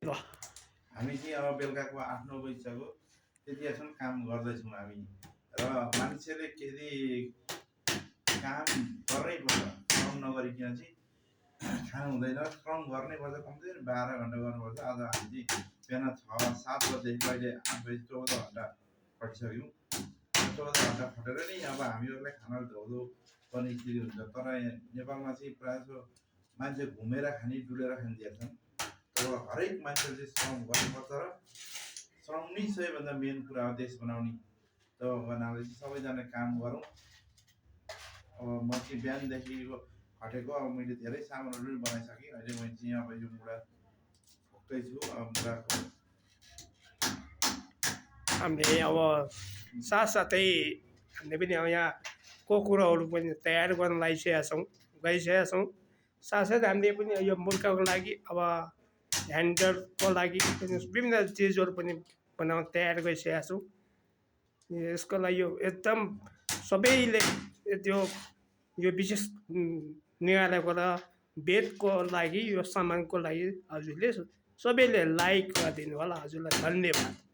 ल हामी चाहिँ अब बेलुकाको 8-9 बजिसक्यो त्यतिखेरसम्म काम गर्दैछौँ हामी र मान्छेले यदि काम गर्नै पर्छ श्रम नगरिकन चाहिँ खानु हुँदैन श्रम गर्नै पर्छ कम्ती 12 घन्टा गर्नुपर्छ आज हामी चाहिँ बिहान 6-7 बजेदेखि अहिले 8 बजी 14 घन्टा खटिसक्यौँ 14 घन्टा खटेर नै अब हामीहरूलाई खाना धौधौ पर्ने स्थिति हुन्छ तर नेपालमा चाहिँ प्रायः जसो मान्छे घुमेर खाने डुलेर खाने दिएका छन् तर हरेक मान्छेले चाहिँ श्रम गर्नुपर्छ र श्रम नै सबैभन्दा मेन कुरा हो देश बनाउने त भन्नाले चाहिँ सबैजना काम गरौँ अब म चाहिँ बिहानदेखिको खटेको अब मैले धेरै सामानहरू पनि बनाइसकेँ अहिले मैले चाहिँ अब यो मुढा ठोक्दैछु अब मुढाको हामीले अब साथसाथै हामीले पनि अब यहाँको कुरोहरू पनि तयार गर्न गइसकेका छौँ साथसाथै हामीले पनि यो मुर्काको लागि अब ह्यान्डलको लागि पनि विभिन्न चिजहरू पनि बनाउन तयार गरिसकेका छौँ यसको लागि यो एकदम सबैले यो विशेष निकालेको र बेडको लागि यो सामानको लागि हजुरले सबैले लाइक गरिदिनु होला हजुरलाई धन्यवाद।